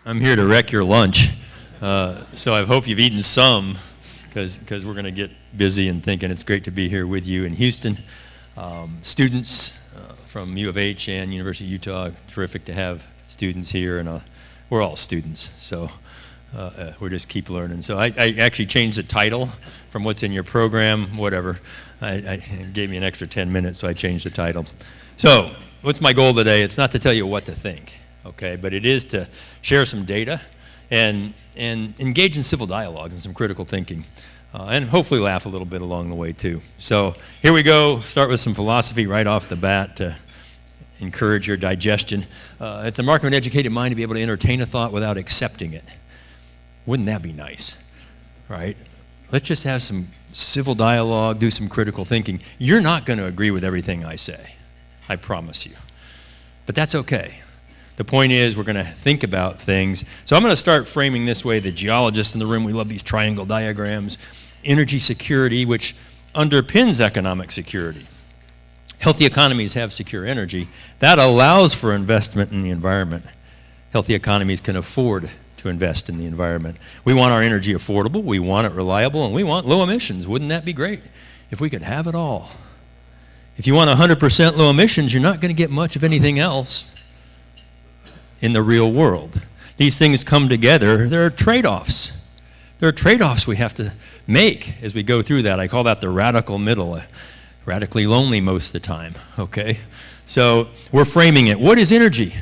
I'm here to wreck your lunch, so I hope you've eaten some, because we're going to get busy and thinking it's great to be here with you in Houston. Students from U of H and University of Utah, terrific to have students here, and we're all students, so we just keep learning. So I actually changed the title from what's in your program, whatever. I gave me an extra 10 minutes, so I changed the title. So what's my goal today? It's not to tell you what to think, okay, but it is to share some data and engage in civil dialogue and some critical thinking, and hopefully laugh a little bit along the way too. So here we go. Start with some philosophy right off the bat to encourage your digestion. It's a mark of an educated mind to be able to entertain a thought without accepting it. Wouldn't that be nice, right? Let's just have some civil dialogue, do some critical thinking. You're not going to agree with everything I say, I promise you. But that's okay. The point is we're going to think about things. So I'm going to start framing this way. The geologists in the room, we love these triangle diagrams. Energy security, which underpins economic security. Healthy economies have secure energy. That allows for investment in the environment. Healthy economies can afford to invest in the environment. We want our energy affordable, we want it reliable, and we want low emissions. Wouldn't that be great if we could have it all? If you want 100% low emissions, you're not going to get much of anything else in the real world. These things come together. There are trade-offs. There are trade-offs we have to make as we go through that. I call that the radical middle, radically lonely most of the time, okay? So we're framing it. What is energy?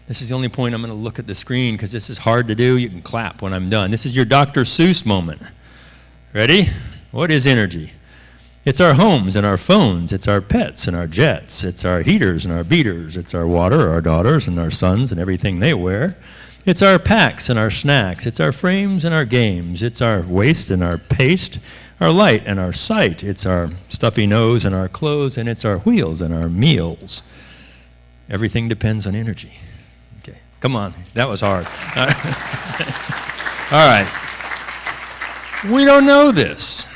This is the only point I'm going to look at the screen because this is hard to do. You can clap when I'm done. This is your Dr. Seuss moment. Ready? What is energy? It's our homes and our phones. It's our pets and our jets. It's our heaters and our beaters. It's our water, our daughters and our sons and everything they wear. It's our packs and our snacks. It's our frames and our games. It's our waste and our paste, our light and our sight. It's our stuffy nose and our clothes, and it's our wheels and our meals. Everything depends on energy. Okay, come on, that was hard. All right. We don't know this.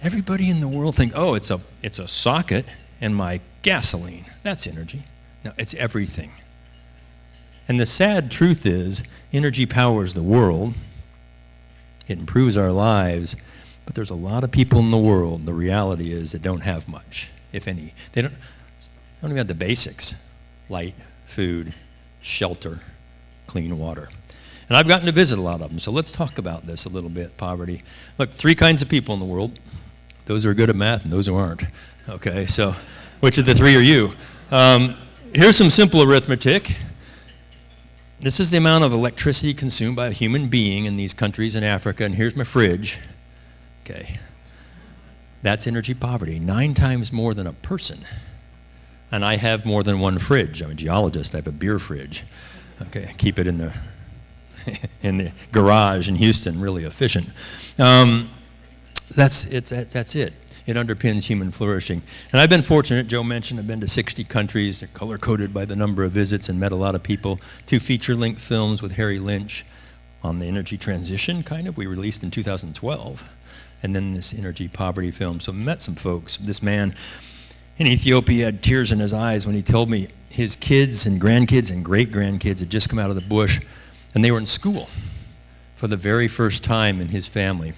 Everybody in the world thinks, oh, it's a socket and my gasoline. That's energy. No, it's everything. And the sad truth is, energy powers the world. It improves our lives, but there's a lot of people in the world, the reality is, that don't have much, if any. They don't even have the basics: light, food, shelter, clean water. And I've gotten to visit a lot of them, so let's talk about this a little bit, poverty. Look, 3 kinds of people in the world. Those who are good at math and those who aren't. Okay, so which of the 3 are you? Here's some simple arithmetic. This is the amount of electricity consumed by a human being in these countries in Africa, and here's my fridge. Okay, that's energy poverty, 9 times more than a person. And I have more than one fridge. I'm a geologist. I have a beer fridge. Okay, I keep it in the in the garage in Houston, really efficient. That's it. It underpins human flourishing. And I've been fortunate, Joe mentioned, I've been to 60 countries. They're color-coded by the number of visits and met a lot of people. 2 feature-length films with Harry Lynch on the energy transition, kind of. We released in 2012. And then this energy poverty film. So I met some folks. This man in Ethiopia had tears in his eyes when he told me his kids and grandkids and great-grandkids had just come out of the bush, and they were in school for the very first time in his family.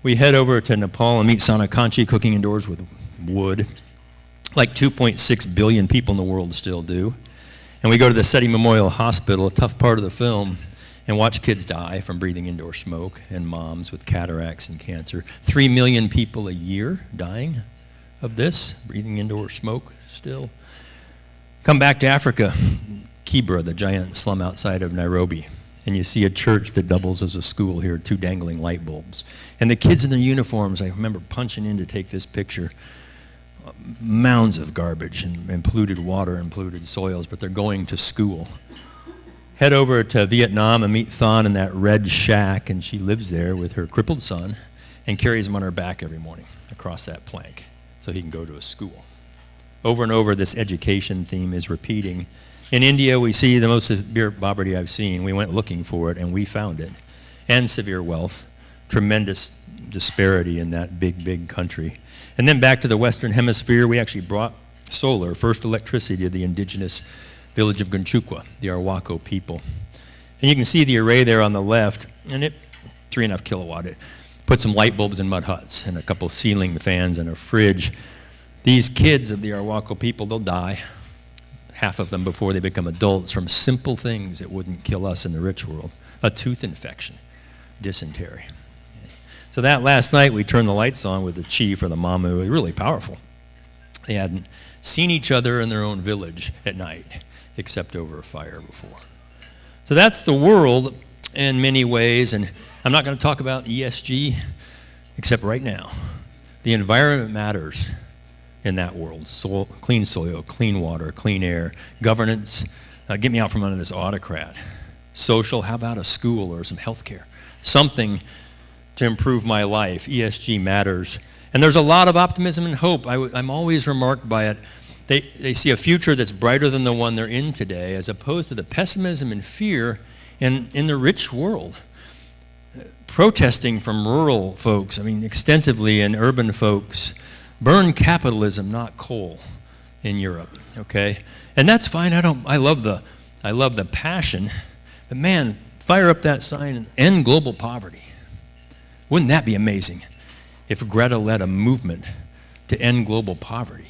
We head over to Nepal and meet Sanakanchi cooking indoors with wood, like 2.6 billion people in the world still do. And we go to the Seti Memorial Hospital, a tough part of the film, and watch kids die from breathing indoor smoke, and moms with cataracts and cancer. 3 million people a year dying of this, breathing indoor smoke still. Come back to Africa, Kibra, the giant slum outside of Nairobi. And you see a church that doubles as a school here, 2 dangling light bulbs. And the kids in their uniforms, I remember punching in to take this picture, mounds of garbage and polluted water and polluted soils, but they're going to school. Head over to Vietnam and meet Thon in that red shack, and she lives there with her crippled son and carries him on her back every morning across that plank so he can go to a school. Over and over, this education theme is repeating. In India, we see the most severe poverty I've seen. We went looking for it, and we found it. And severe wealth, tremendous disparity in that big, big country. And then back to the Western Hemisphere, we actually brought solar, first electricity, to the indigenous village of Gunchukwa, the Arwako people. And you can see the array there on the left, and it 3.5 kilowatt. It put some light bulbs in mud huts and a couple ceiling fans and a fridge. These kids of the Arhuaco people, they'll die, half of them before they become adults, from simple things that wouldn't kill us in the rich world. A tooth infection, dysentery. So that last night we turned the lights on with the chief or the mamu. It was really powerful. They hadn't seen each other in their own village at night, except over a fire before. So that's the world in many ways, and I'm not going to talk about ESG, except right now. The environment matters in that world. Clean soil, clean water, clean air, governance. Get me out from under this autocrat. Social, how about a school or some health care? Something to improve my life. ESG matters. And there's a lot of optimism and hope. I'm always remarked by it. They see a future that's brighter than the one they're in today, as opposed to the pessimism and fear in the rich world. Protesting from rural folks, extensively, and urban folks, burn capitalism, not coal, in Europe, okay? And that's fine. I love the passion, but man, fire up that sign and end global poverty. Wouldn't that be amazing if Greta led a movement to end global poverty?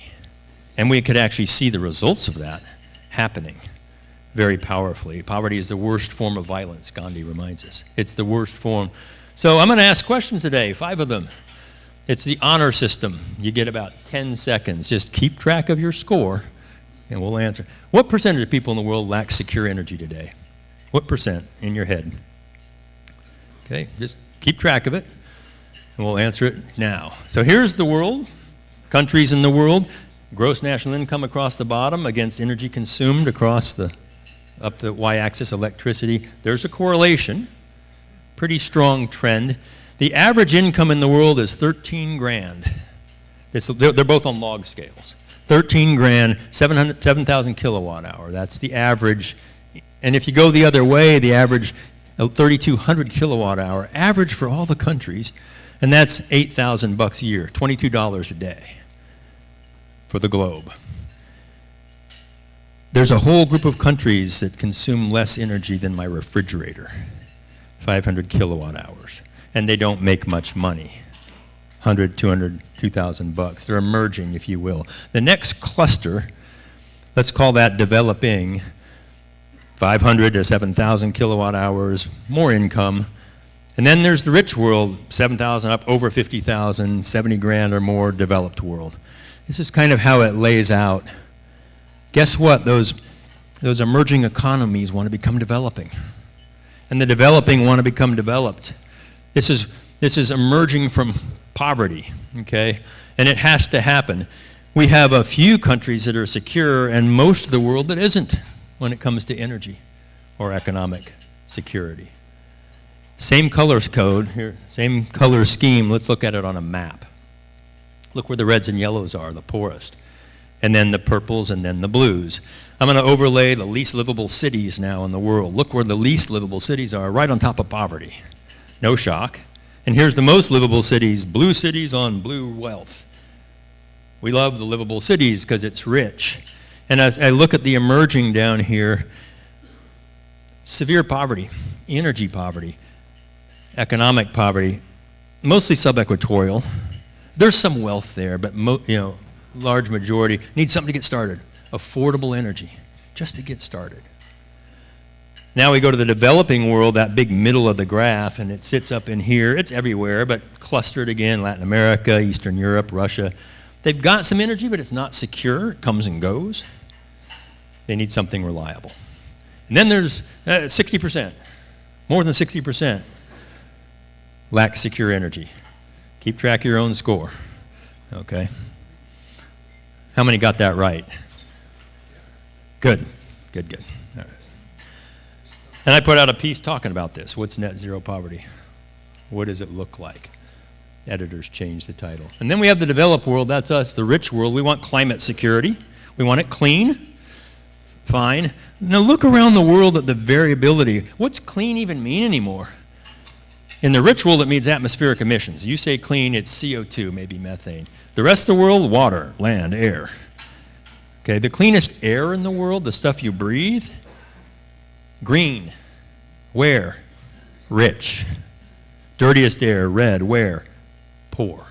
And we could actually see the results of that happening very powerfully. Poverty is the worst form of violence, Gandhi reminds us. It's the worst form. So I'm going to ask questions today, 5 of them. It's the honor system. You get about 10 seconds. Just keep track of your score, and we'll answer. What percentage of people in the world lack secure energy today? What percent in your head? Okay, just keep track of it, and we'll answer it now. So here's the world, countries in the world, gross national income across the bottom against energy consumed across up the y-axis, electricity. There's a correlation, pretty strong trend. The average income in the world is 13 grand. They're both on log scales. 13 grand, 7,000 kilowatt hour. That's the average. And if you go the other way, the average, 3,200 kilowatt hour, average for all the countries, and that's $8,000 a year, $22 a day for the globe. There's a whole group of countries that consume less energy than my refrigerator, 500 kilowatt hours, and they don't make much money, 100, 200, 2,000 bucks. They're emerging, if you will. The next cluster, let's call that developing, 500 to 7,000 kilowatt hours, more income. And then there's the rich world, 7,000 up, over 50,000, 70 grand or more, developed world. This is kind of how it lays out. Guess what? Those emerging economies want to become developing. And the developing want to become developed. This is emerging from poverty, okay? And it has to happen. We have a few countries that are secure and most of the world that isn't when it comes to energy or economic security. Same colors code here, same color scheme. Let's look at it on a map. Look where the reds and yellows are, the poorest. And then the purples, and then the blues. I'm going to overlay the least livable cities now in the world. Look where the least livable cities are, right on top of poverty. No shock. And here's the most livable cities, blue cities on blue wealth. We love the livable cities because it's rich. And as I look at the emerging down here, severe poverty, energy poverty, economic poverty, mostly subequatorial. There's some wealth there, but large majority need something to get started. Affordable energy, just to get started. Now we go to the developing world, that big middle of the graph, and it sits up in here. It's everywhere, but clustered again, Latin America, Eastern Europe, Russia. They've got some energy, but it's not secure. It comes and goes. They need something reliable. And then there's 60%, more than 60% lack secure energy. Keep track of your own score, okay? How many got that right? Good. All right. And I put out a piece talking about this. What's net zero poverty? What does it look like? Editors changed the title. And then we have the developed world. That's us, the rich world. We want climate security. We want it clean. Fine. Now look around the world at the variability. What's clean even mean anymore? In the rich world, it means atmospheric emissions. You say clean, it's CO2, maybe methane. The rest of the world, water, land, air. Okay, the cleanest air in the world, the stuff you breathe, green, Where? Rich. Dirtiest air, red. Where? Poor.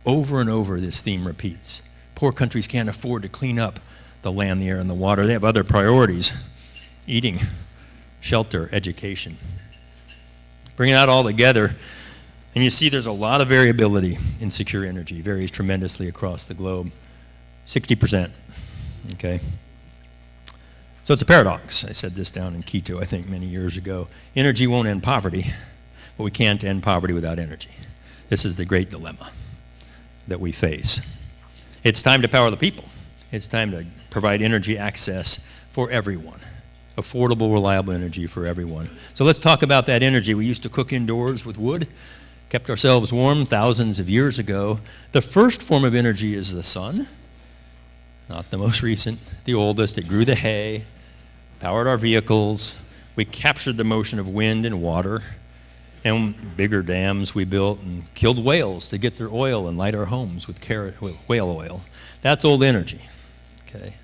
Over and over, this theme repeats. Poor countries can't afford to clean up the land, the air, and the water. They have other priorities: eating, shelter, education. Bring it out all together, and you see there's a lot of variability in secure energy. It varies tremendously across the globe. 60%, okay? So it's a paradox. I said this down in Quito, I think, many years ago. Energy won't end poverty, but we can't end poverty without energy. This is the great dilemma that we face. It's time to power the people. It's time to provide energy access for everyone. Affordable, reliable energy for everyone. So let's talk about that energy. We used to cook indoors with wood, kept ourselves warm thousands of years ago. The first form of energy is the sun, not the most recent, the oldest. It grew the hay, powered our vehicles. We captured the motion of wind and water, and bigger dams we built and killed whales to get their oil and light our homes with whale oil. That's old energy, okay?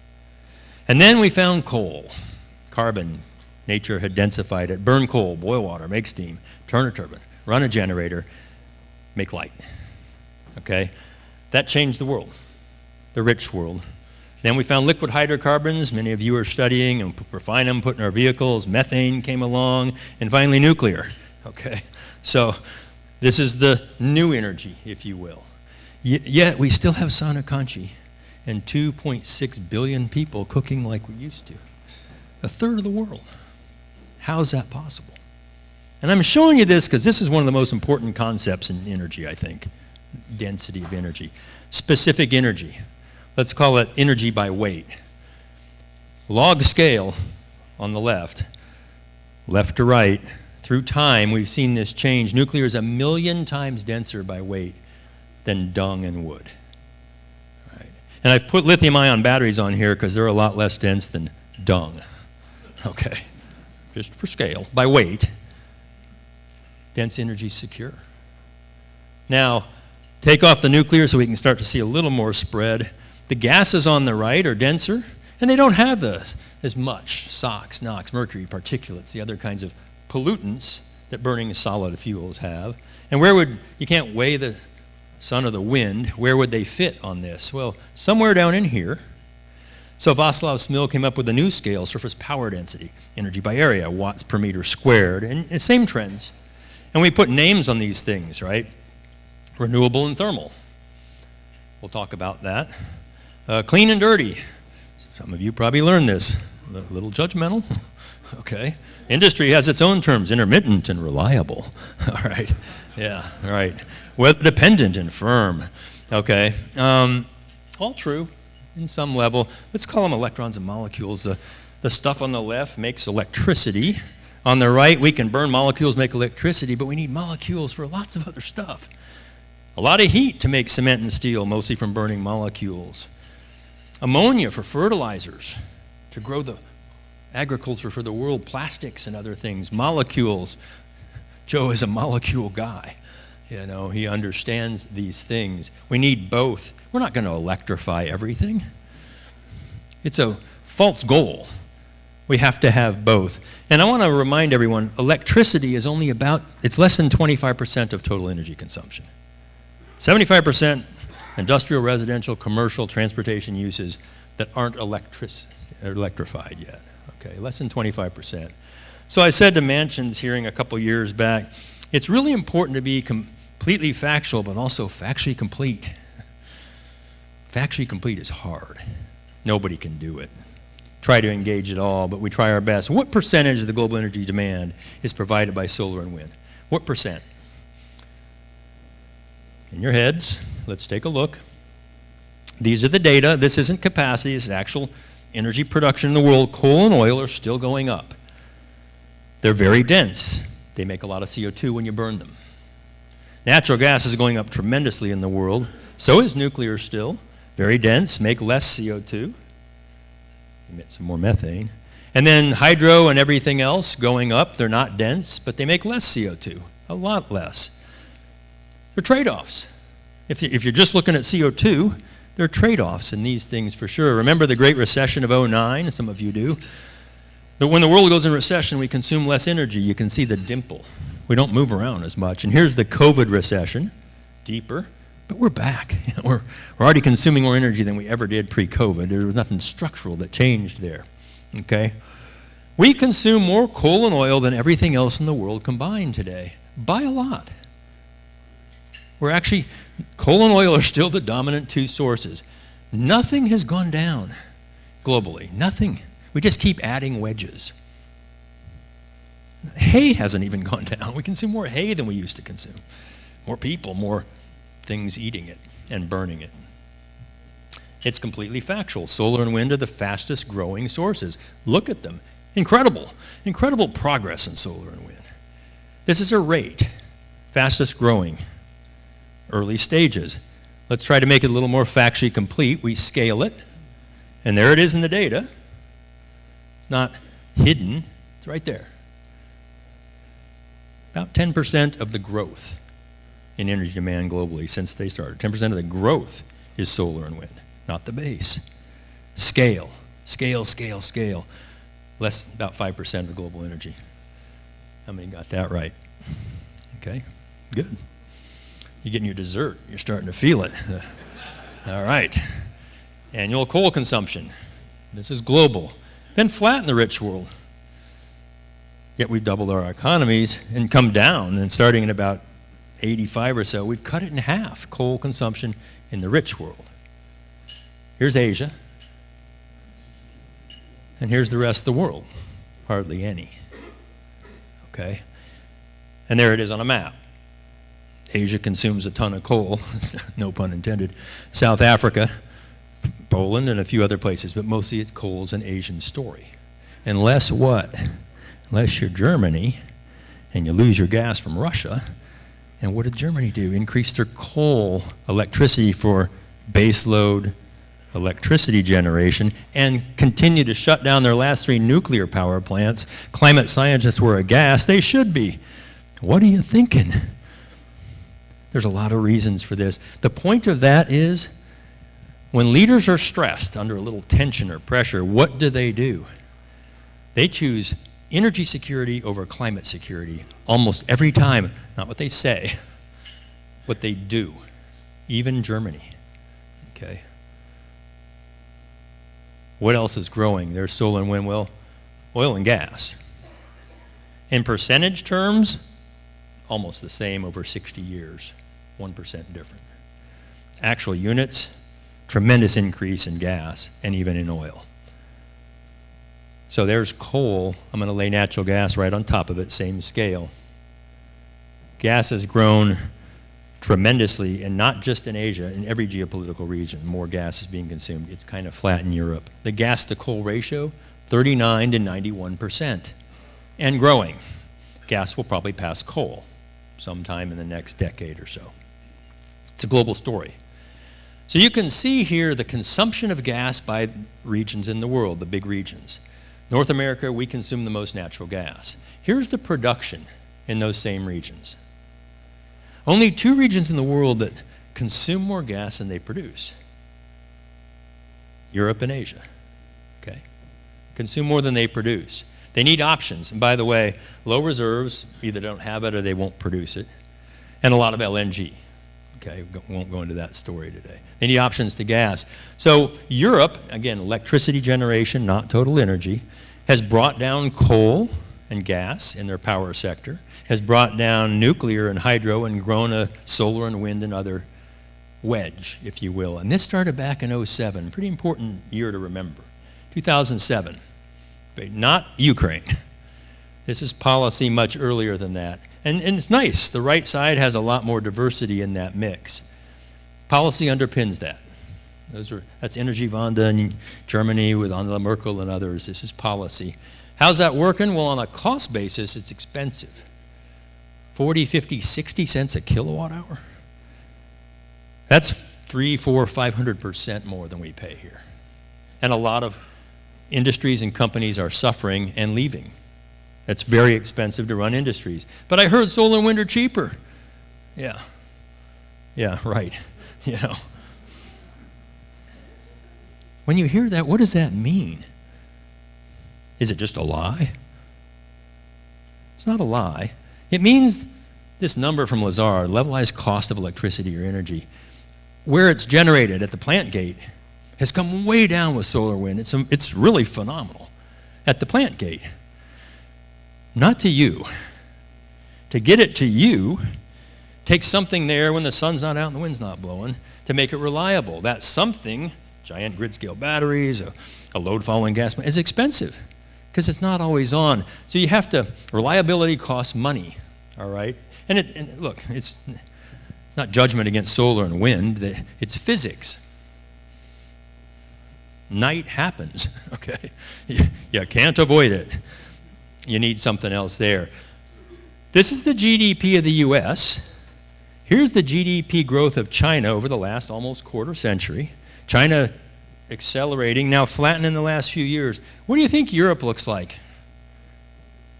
And then we found coal, carbon. Nature had densified it. Burn coal, boil water, make steam, turn a turbine, run a generator, make light, okay? That changed the world, the rich world. Then we found liquid hydrocarbons. Many of you are studying and refine them, put in our vehicles. Methane came along, and finally nuclear, okay? So this is the new energy, if you will. Yet we still have Sana Conchi and 2.6 billion people cooking like we used to. A third of the world. How is that possible? And I'm showing you this because this is one of the most important concepts in energy, I think. Density of energy. Specific energy. Let's call it energy by weight. Log scale on the left to right. Through time, we've seen this change. Nuclear is 1 million times denser by weight than dung and wood. Right. And I've put lithium-ion batteries on here because they're a lot less dense than dung. Okay, just for scale. By weight, dense energy is secure. Now, take off the nuclear so we can start to see a little more spread. The gases on the right are denser, and they don't have as much SOx, NOx, mercury, particulates, the other kinds of pollutants that burning solid fuels have. And you can't weigh the sun or the wind, where would they fit on this? Well, somewhere down in here. So Václav Smil came up with a new scale, surface power density, energy by area, watts per meter squared, and the same trends. And we put names on these things, right? Renewable and thermal. We'll talk about that. Clean and dirty. Some of you probably learned this. A little judgmental. Okay. Industry has its own terms, intermittent and reliable. All right. Yeah, all right. Weather dependent and firm. Okay. All true in some level. Let's call them electrons and molecules. The stuff on the left makes electricity. On the right, we can burn molecules, make electricity, but we need molecules for lots of other stuff. A lot of heat to make cement and steel, mostly from burning molecules. Ammonia for fertilizers, to grow the agriculture for the world, plastics and other things, molecules. Joe is a molecule guy. You know, he understands these things. We need both. We're not going to electrify everything. It's a false goal. We have to have both. And I want to remind everyone, electricity is only it's less than 25% of total energy consumption. 75% industrial, residential, commercial, transportation uses that aren't electrified yet. Okay, less than 25%. So I said to Manchin's hearing a couple years back, it's really important to be completely factual, but also factually complete. Factually complete is hard. Nobody can do it. Try to engage it all, but we try our best. What percentage of the global energy demand is provided by solar and wind? What percent? In your heads, let's take a look. These are the data. This isn't capacity, this is actual energy production in the world. Coal and oil are still going up. They're very dense. They make a lot of CO2 when you burn them. Natural gas is going up tremendously in the world. So is nuclear still. Very dense, make less CO2. Emit some more methane. And then hydro and everything else going up. They're not dense, but they make less CO2, a lot less. They're trade-offs. If you're just looking at CO2, there are trade-offs in these things for sure. Remember the Great Recession of '09? Some of you do. When the world goes in recession, we consume less energy. You can see the dimple. We don't move around as much. And here's the COVID recession, deeper, but we're back. We're already consuming more energy than we ever did pre-COVID. There was nothing structural that changed there, okay? We consume more coal and oil than everything else in the world combined today, by a lot. We're actually, coal and oil are still the dominant two sources. Nothing has gone down globally, nothing. We just keep adding wedges. Hay hasn't even gone down. We consume more hay than we used to consume. More people, more things eating it and burning it. It's completely factual. Solar and wind are the fastest growing sources. Look at them. Incredible progress in solar and wind. This is a rate, fastest growing, early stages. Let's try to make it a little more factually complete. We scale it, and there it is in the data. It's not hidden, it's right there. About 10% of the growth in energy demand globally since they started. 10% of the growth is solar and wind, not the base. Scale. Less about 5% of the global energy. How many got that right? Okay, good. You're getting your dessert. You're starting to feel it. All right. Annual coal consumption. This is global. Been flat in the rich world. Yet we've doubled our economies and come down, and starting in about 85 or so, we've cut it in half, coal consumption in the rich world. Here's Asia, and here's the rest of the world, hardly any, okay? And there it is on a map. Asia consumes a ton of coal, no pun intended. South Africa, Poland, and a few other places, but mostly it's coal's an Asian story. Unless what? Unless you're Germany and you lose your gas from Russia. And what did Germany do? Increase their coal electricity for baseload electricity generation and continue to shut down their last 3 nuclear power plants. Climate scientists were aghast. They should be. What are you thinking? There's a lot of reasons for this. The point of that is when leaders are stressed under a little tension or pressure, what do? They choose energy security over climate security almost every time. Not what they say, what they do. Even Germany, okay? What else is growing? There's solar and wind, well, oil and gas. In percentage terms, almost the same over 60 years, 1% different. Actual units, tremendous increase in gas and even in oil. So there's coal. I'm going to lay natural gas right on top of it, same scale. Gas has grown tremendously, and not just in Asia, in every geopolitical region, more gas is being consumed. It's kind of flat in Europe. The gas to coal ratio, 39 to 91%, and growing. Gas will probably pass coal sometime in the next decade or so. It's a global story. So you can see here the consumption of gas by regions in the world, the big regions. North America, we consume the most natural gas. Here's the production in those same regions. Only 2 regions in the world that consume more gas than they produce. Europe and Asia, okay? Consume more than they produce. They need options. And by the way, low reserves, either don't have it or they won't produce it. And a lot of LNG, okay? We won't go into that story today. They need options to gas. So Europe, again, electricity generation, not total energy, has brought down coal and gas in their power sector, has brought down nuclear and hydro and grown a solar and wind and other wedge, if you will. And this started back in 2007, pretty important year to remember. 2007, but not Ukraine. This is policy much earlier than that. And it's nice, the right side has a lot more diversity in that mix. Policy underpins that. That's Energiewende in Germany with Angela Merkel and others. This is policy. How's that working? Well, on a cost basis, it's expensive. 40, 50, 60 cents a kilowatt hour. That's 300, 400, 500% more than we pay here. And a lot of industries and companies are suffering and leaving. It's very expensive to run industries. But I heard solar and wind are cheaper. Yeah, right. You know. When you hear that, what does that mean? Is it just a lie? It's not a lie. It means this number from Lazard, levelized cost of electricity or energy, where it's generated at the plant gate, has come way down with solar wind. It's really phenomenal at the plant gate. Not to you. To get it to you takes something there when the sun's not out and the wind's not blowing to make it reliable. That something, giant grid-scale batteries, a load-following gas, is expensive because it's not always on. So you have to, reliability costs money, all right? And look, it's not judgment against solar and wind, it's physics. Night happens, okay? You can't avoid it. You need something else there. This is the GDP of the US. Here's the GDP growth of China over the last almost quarter century. China accelerating, now flattened in the last few years. What do you think Europe looks like?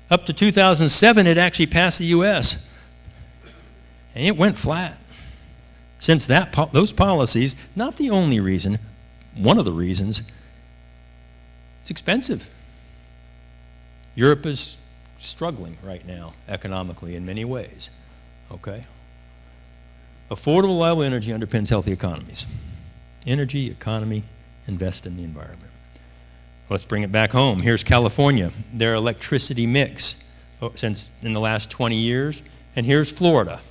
Up to 2007, it actually passed the US. And it went flat. Since those policies, not the only reason, one of the reasons, it's expensive. Europe is struggling right now economically in many ways, okay? Affordable, reliable energy underpins healthy economies. Energy, economy, invest in the environment. Let's bring it back home. Here's California, their electricity mix since in the last 20 years, and here's Florida.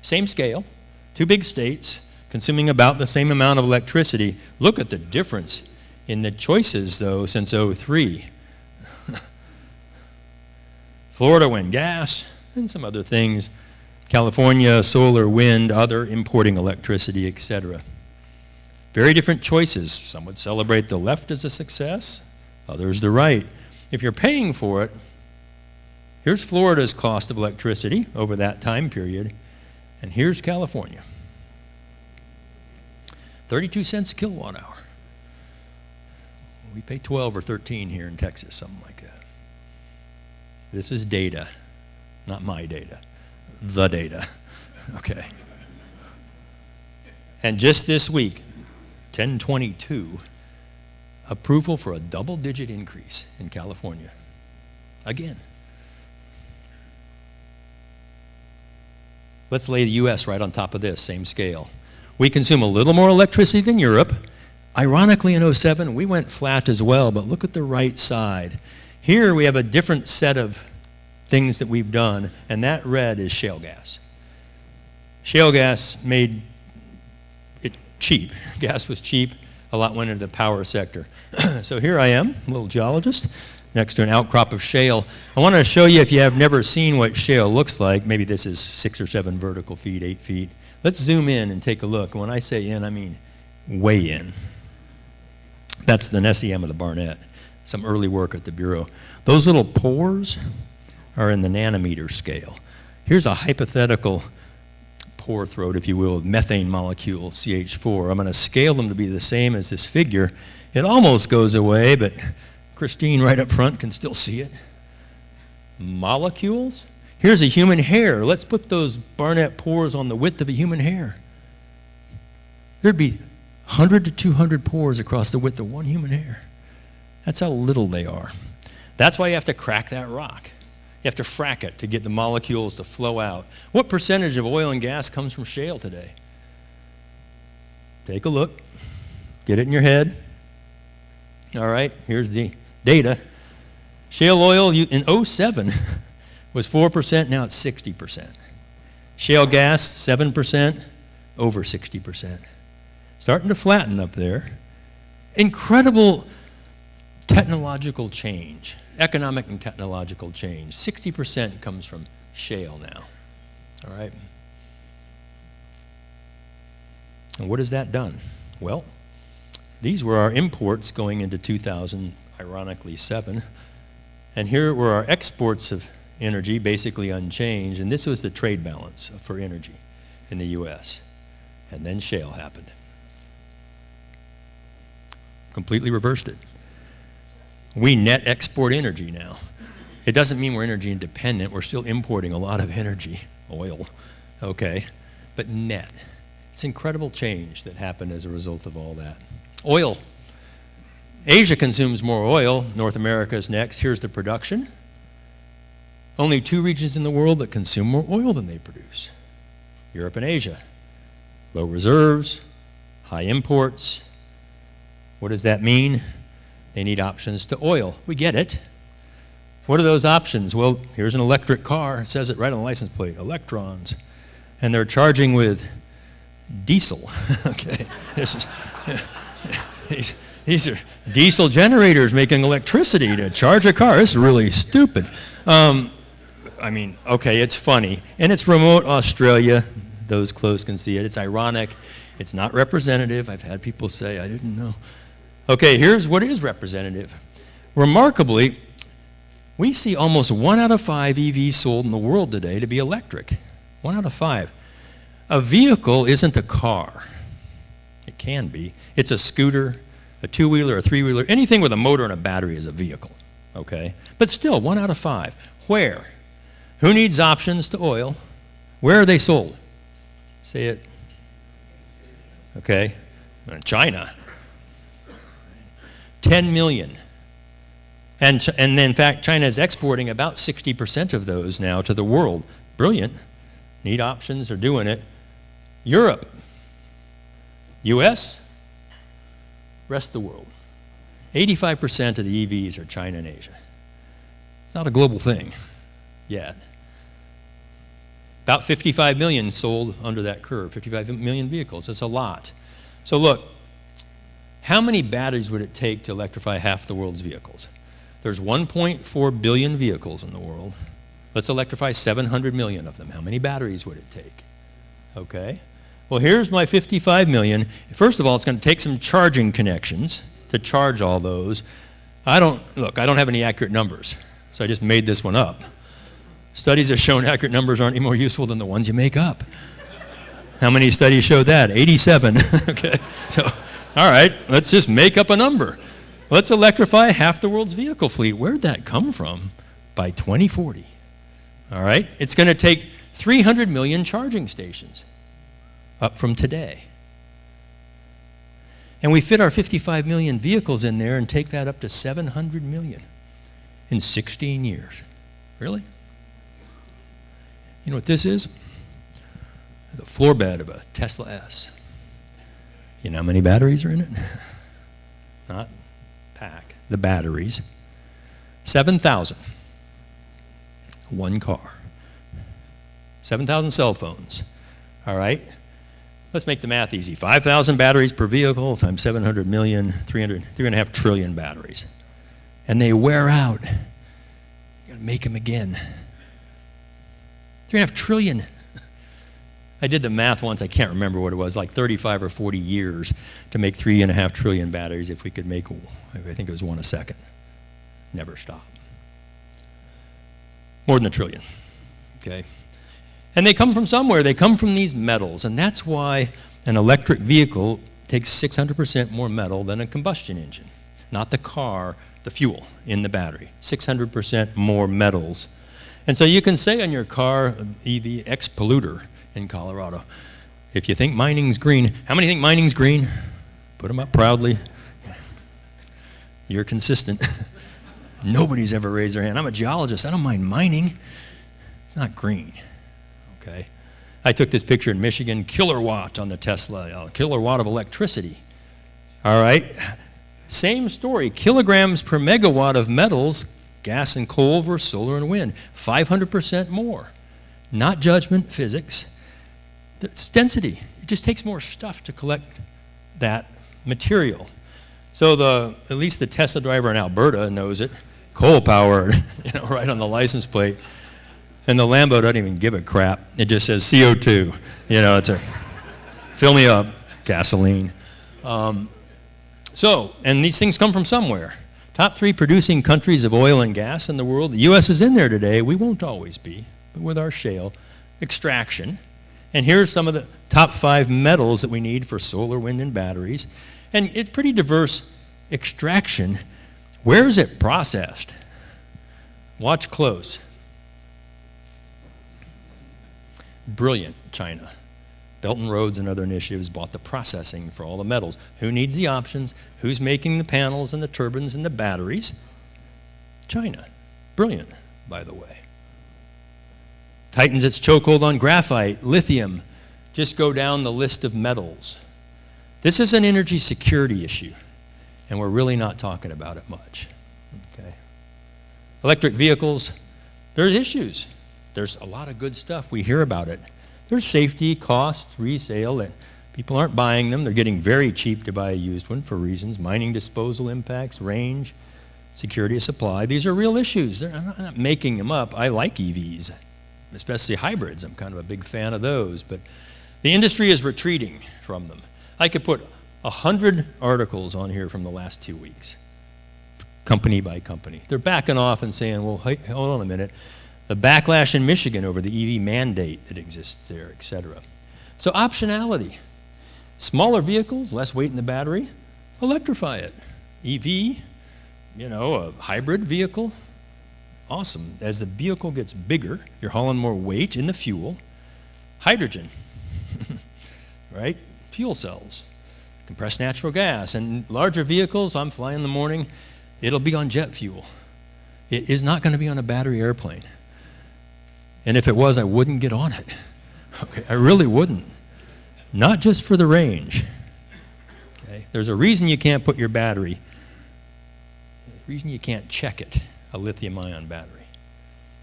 Same scale, two big states, consuming about the same amount of electricity. Look at the difference in the choices, though, since '03. Florida went gas and some other things. California, solar, wind, other importing electricity, etc. Very different choices. Some would celebrate the left as a success, others the right. If you're paying for it, here's Florida's cost of electricity over that time period, and here's California. 32 cents a kilowatt hour. We pay 12 or 13 here in Texas, something like that. This is data, not my data, the data, okay? And just this week, 10/22, approval for a double-digit increase in California. Again. Let's lay the US right on top of this, same scale. We consume a little more electricity than Europe. Ironically, in '07, we went flat as well, but look at the right side. Here we have a different set of things that we've done, and that red is shale gas. Shale gas made it cheap. Gas was cheap. A lot went into the power sector. So here I am, a little geologist, next to an outcrop of shale. I want to show you, if you have never seen what shale looks like, maybe this is 6 or 7 vertical feet, 8 feet. Let's zoom in and take a look. When I say in, I mean way in. That's the NESIM of the Barnett, some early work at the Bureau. Those little pores are in the nanometer scale. Here's a hypothetical pore throat, if you will, of methane molecule, CH4. I'm going to scale them to be the same as this figure. It almost goes away, but Christine right up front can still see it. Molecules. Here's a human hair. Let's put those Barnett pores on the width of a human hair. There'd be 100 to 200 pores across the width of one human hair. That's how little they are. That's why you have to crack that rock. You have to frack it to get the molecules to flow out. What percentage of oil and gas comes from shale today? Take a look. Get it in your head. All right, here's the data. Shale oil in '07 was 4%, now it's 60%. Shale gas, 7%, over 60%. Starting to flatten up there. Incredible technological change, economic and technological change. 60% comes from shale now, all right? And what has that done? Well, these were our imports going into 2000, ironically 7, and here were our exports of energy, basically unchanged, and this was the trade balance for energy in the US. And then shale happened. Completely reversed it. We net export energy now. It doesn't mean we're energy independent. We're still importing a lot of energy, oil, okay, but net. It's incredible change that happened as a result of all that. Oil, Asia consumes more oil. North America is next. Here's the production. Only 2 regions in the world that consume more oil than they produce. Europe and Asia. Low reserves, high imports. What does that mean? They need options to oil. We get it. What are those options? Well, here's an electric car. It says it right on the license plate, electrons. And they're charging with diesel. Okay, these are diesel generators making electricity to charge a car. This is really stupid. I mean, okay, it's funny. And it's remote Australia. Those close can see it. It's ironic. It's not representative. I've had people say, I didn't know. Okay, here's what is representative. Remarkably, we see almost 1 out of 5 EVs sold in the world today to be electric. 1 out of 5. A vehicle isn't a car. It can be. It's a scooter, a 2-wheeler, a 3-wheeler. Anything with a motor and a battery is a vehicle, okay? But still, 1 out of 5. Where? Who needs options to oil? Where are they sold? Say it. Okay. China. 10 million. And in fact, China is exporting about 60% of those now to the world. Brilliant. Need options, are doing it. Europe. US. Rest of the world. 85% of the EVs are China and Asia. It's not a global thing yet. About 55 million sold under that curve, 55 million vehicles. That's a lot. So look, how many batteries would it take to electrify half the world's vehicles? There's 1.4 billion vehicles in the world. Let's electrify 700 million of them. How many batteries would it take? Okay. Well, here's my 55 million. First of all, it's going to take some charging connections to charge all those. I don't have any accurate numbers, so I just made this one up. Studies have shown accurate numbers aren't any more useful than the ones you make up. How many studies show that? 87. Okay. So, all right, let's just make up a number. Let's electrify half the world's vehicle fleet. Where'd that come from? By 2040. All right? It's going to take 300 million charging stations up from today. And we fit our 55 million vehicles in there and take that up to 700 million in 16 years. Really? You know what this is? The floor bed of a Tesla S. You know how many batteries are in it? Not pack, the batteries. 7,000. One car. 7,000 cell phones. All right? Let's make the math easy. 5,000 batteries per vehicle times 700 million, 3.5 trillion batteries. And they wear out. You gotta make them again. 3.5 trillion. I did the math once, I can't remember what it was, like 35 or 40 years to make 3.5 trillion batteries if we could make, I think it was 1 a second. Never stop. More than a trillion, okay? And they come from somewhere, they come from these metals, and that's why an electric vehicle takes 600% more metal than a combustion engine. Not the car, the fuel in the battery. 600% more metals. And so you can say on your car, EV ex-polluter in Colorado, if you think mining's green, how many think mining's green? Put them up proudly. You're consistent. Nobody's ever raised their hand. I'm a geologist. I don't mind mining. It's not green. Okay. I took this picture in Michigan, kilowatt on the Tesla, kilowatt of electricity. All right. Same story, kilograms per megawatt of metals, gas and coal versus solar and wind, 500% more. Not judgment, physics. It's density. It just takes more stuff to collect that material. So at least the Tesla driver in Alberta knows it. Coal powered, right on the license plate. And the Lambo doesn't even give a crap. It just says CO2. It's a fill me up, gasoline. And these things come from somewhere. Top 3 producing countries of oil and gas in the world. The U.S. is in there today. We won't always be, but with our shale extraction. And here's some of the top 5 metals that we need for solar, wind, and batteries. And it's pretty diverse extraction. Where is it processed? Watch close. Brilliant, China. Belt and Roads and other initiatives bought the processing for all the metals. Who needs the options? Who's making the panels and the turbines and the batteries? China. Brilliant, by the way. Tightens its chokehold on graphite, lithium. Just go down the list of metals. This is an energy security issue, and we're really not talking about it much. Okay. Electric vehicles, there's issues. There's a lot of good stuff. We hear about it. There's safety, cost, resale. That people aren't buying them. They're getting very cheap to buy a used one for reasons. Mining disposal impacts, range, security of supply. These are real issues. I'm not making them up. I like EVs, especially hybrids. I'm kind of a big fan of those. But the industry is retreating from them. I could put 100 articles on here from the last 2 weeks, company by company. They're backing off and saying, well, hey, hold on a minute. The backlash in Michigan over the EV mandate that exists there, et cetera. So optionality. Smaller vehicles, less weight in the battery, electrify it. EV, a hybrid vehicle, awesome. As the vehicle gets bigger, you're hauling more weight in the fuel. Hydrogen, right? Fuel cells, compressed natural gas. And larger vehicles, I'm flying in the morning, it'll be on jet fuel. It is not going to be on a battery airplane. And if it was, I wouldn't get on it. Okay, I really wouldn't. Not just for the range. Okay, there's a reason you can't put your battery, the reason you can't check it, a lithium-ion battery.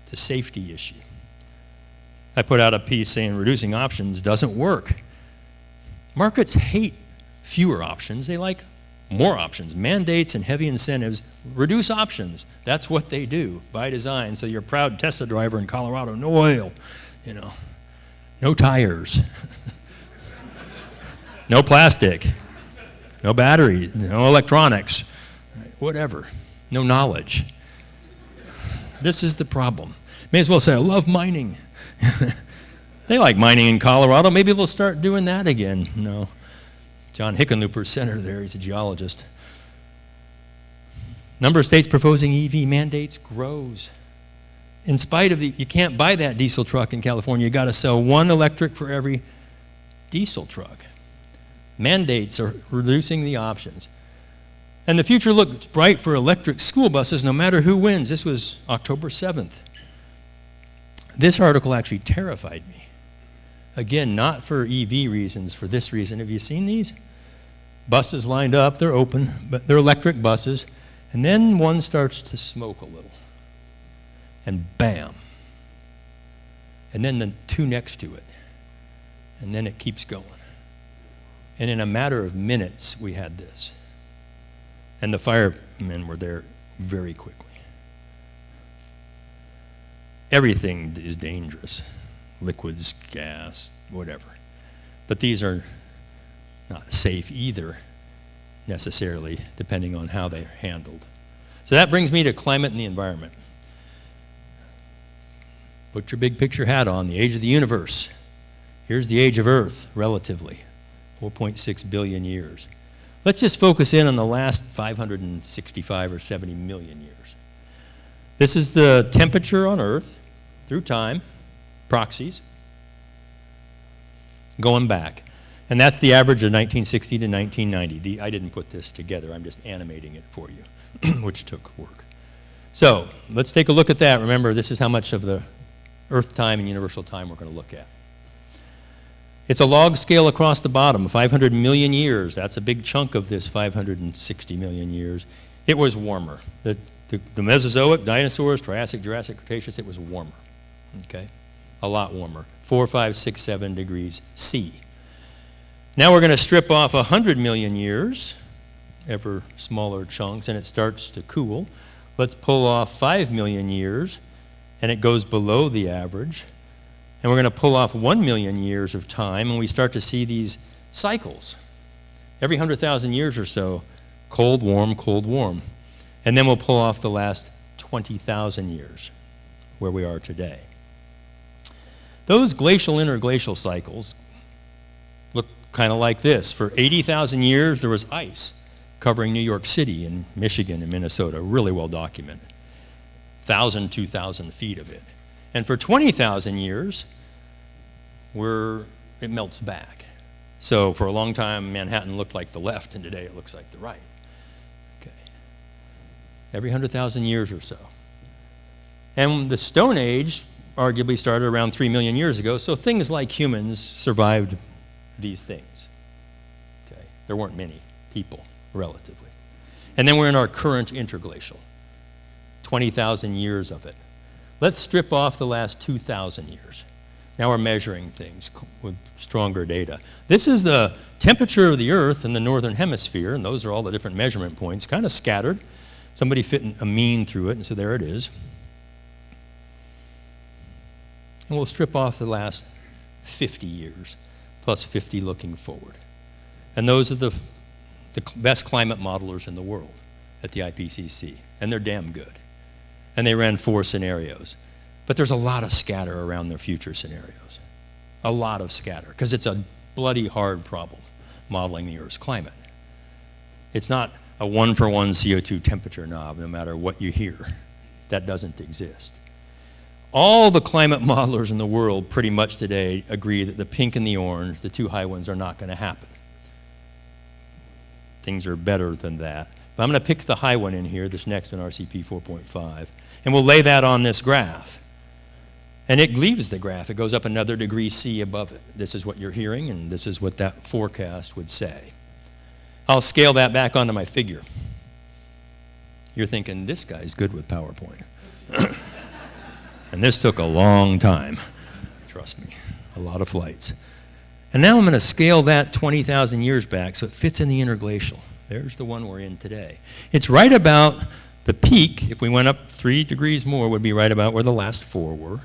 It's a safety issue. I put out a piece saying reducing options doesn't work. Markets hate fewer options. They like more options. Mandates and heavy incentives reduce options. That's what they do by design. So you're a proud Tesla driver in Colorado, no oil, no tires, no plastic, no battery, no electronics, whatever, no knowledge. This is the problem. May as well say, I love mining. They like mining in Colorado. Maybe they'll start doing that again. No. John Hickenlooper's senator there, he's a geologist. Number of states proposing EV mandates grows. In spite of you can't buy that diesel truck in California. You got to sell one electric for every diesel truck. Mandates are reducing the options. And the future looks bright for electric school buses no matter who wins. This was October 7th. This article actually terrified me. Again, not for EV reasons, for this reason. Have you seen these? Buses lined up, they're open, but they're electric buses. And then one starts to smoke a little. And bam. And then the two next to it. And then it keeps going. And in a matter of minutes, we had this. And the firemen were there very quickly. Everything is dangerous. Liquids, gas, whatever. But these are not safe either, necessarily, depending on how they're handled. So that brings me to climate and the environment. Put your big picture hat on, the age of the universe. Here's the age of Earth, relatively, 4.6 billion years. Let's just focus in on the last 565 or 70 million years. This is the temperature on Earth through time, proxies, going back. And that's the average of 1960 to 1990. I didn't put this together. I'm just animating it for you, which took work. So let's take a look at that. Remember, this is how much of the Earth time and universal time we're going to look at. It's a log scale across the bottom, 500 million years. That's a big chunk of this 560 million years. It was warmer. The Mesozoic, dinosaurs, Triassic, Jurassic, Cretaceous, it was warmer. Okay? A lot warmer. 4, 5, 6, 7 degrees C. Now we're going to strip off 100 million years, ever smaller chunks, and it starts to cool. Let's pull off 5 million years, and it goes below the average. And we're going to pull off 1 million years of time, and we start to see these cycles. Every 100,000 years or so, cold, warm, cold, warm. And then we'll pull off the last 20,000 years, where we are today. Those glacial interglacial cycles look kind of like this. For 80,000 years, there was ice covering New York City and Michigan and Minnesota, really well documented. 1,000, 2,000 feet of it. And for 20,000 years, we're it melts back. So for a long time, Manhattan looked like the left, and today it looks like the right. Okay. Every 100,000 years or so. And the Stone Age arguably started around 3 million years ago, so things like humans survived these things. Okay. There weren't many people, relatively. And then we're in our current interglacial, 20,000 years of it. Let's strip off the last 2,000 years. Now we're measuring things with stronger data. This is the temperature of the Earth in the northern hemisphere, and those are all the different measurement points, kind of scattered. Somebody fit a mean through it, and so there it is. And we'll strip off the last 50 years, plus 50 looking forward. And those are the best climate modelers in the world at the IPCC, and they're damn good. And they ran 4 scenarios. But there's a lot of scatter around their future scenarios. A lot of scatter, because it's a bloody hard problem, modeling the Earth's climate. It's not a one-for-one CO2 temperature knob, no matter what you hear. That doesn't exist. All the climate modelers in the world pretty much today agree that the pink and the orange, the 2 high ones, are not going to happen. Things are better than that. But I'm going to pick the high one in here, this next one, RCP 4.5, and we'll lay that on this graph. And it leaves the graph. It goes up another degree C above it. This is what you're hearing, and this is what that forecast would say. I'll scale that back onto my figure. You're thinking, this guy's good with PowerPoint. And this took a long time. Trust me, a lot of flights. And now I'm going to scale that 20,000 years back so it fits in the interglacial. There's the one we're in today. It's right about the peak. If we went up 3 degrees more, would be right about where the last 4 were.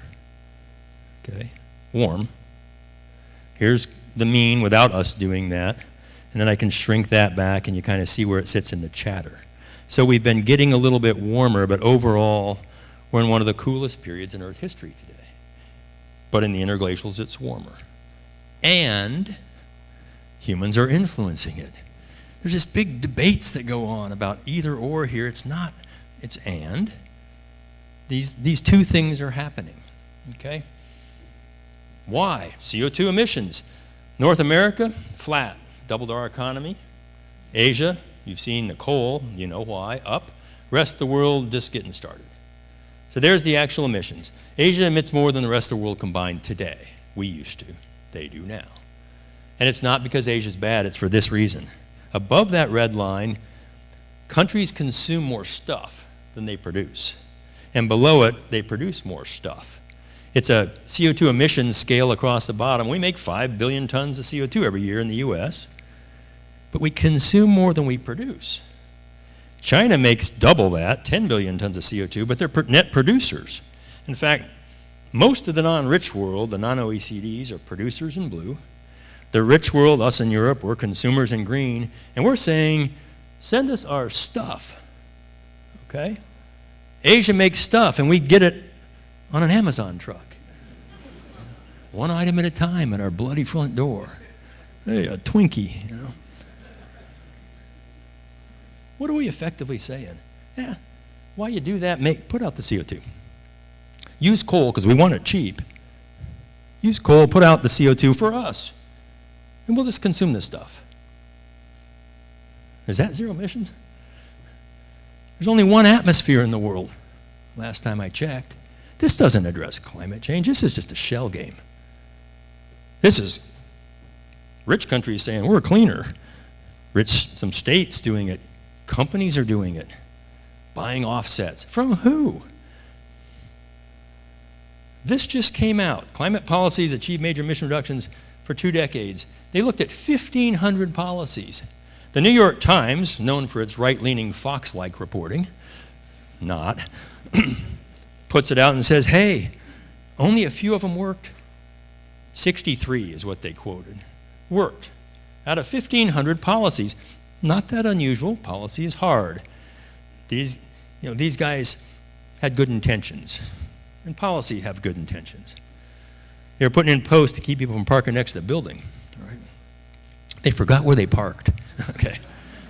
Okay, warm. Here's the mean without us doing that. And then I can shrink that back, and you kind of see where it sits in the chatter. So we've been getting a little bit warmer, but overall, we're in one of the coolest periods in Earth history today. But in the interglacials, it's warmer. And humans are influencing it. There's just big debates that go on about either or here. It's not, it's and. These 2 things are happening, okay? Why? CO2 emissions. North America, flat, doubled our economy. Asia, you've seen the coal, you know why, up. Rest of the world, just getting started. So there's the actual emissions. Asia emits more than the rest of the world combined today. We used to. They do now. And it's not because Asia's bad, it's for this reason. Above that red line, countries consume more stuff than they produce. And below it, they produce more stuff. It's a CO2 emissions scale across the bottom. We make 5 billion tons of CO2 every year in the US, but we consume more than we produce. China makes double that, 10 billion tons of CO2, but they're net producers. In fact, most of the non-rich world, the non-OECDs, are producers in blue. The rich world, us in Europe, we're consumers in green, and we're saying, send us our stuff, okay? Asia makes stuff, and we get it on an Amazon truck. 1 item at a time at our bloody front door. Hey, a Twinkie, you know. What are we effectively saying? Yeah, while you do that, put out the CO2. Use coal, because we want it cheap. Use coal, put out the CO2 for us. And we'll just consume this stuff. Is that zero emissions? There's only 1 atmosphere in the world, last time I checked. This doesn't address climate change. This is just a shell game. This is rich countries saying, we're cleaner. Some states doing it. Companies are doing it. Buying offsets. From who? This just came out. Climate policies achieve major emission reductions for 2 decades. They looked at 1,500 policies. The New York Times, known for its right-leaning Fox-like reporting, not, puts it out and says, hey, only a few of them worked. 63 is what they quoted. Worked. Out of 1,500 policies. Not that unusual. Policy is hard. These guys had good intentions. And policy have good intentions. They were putting in posts to keep people from parking next to the building. All right? They forgot where they parked. Okay.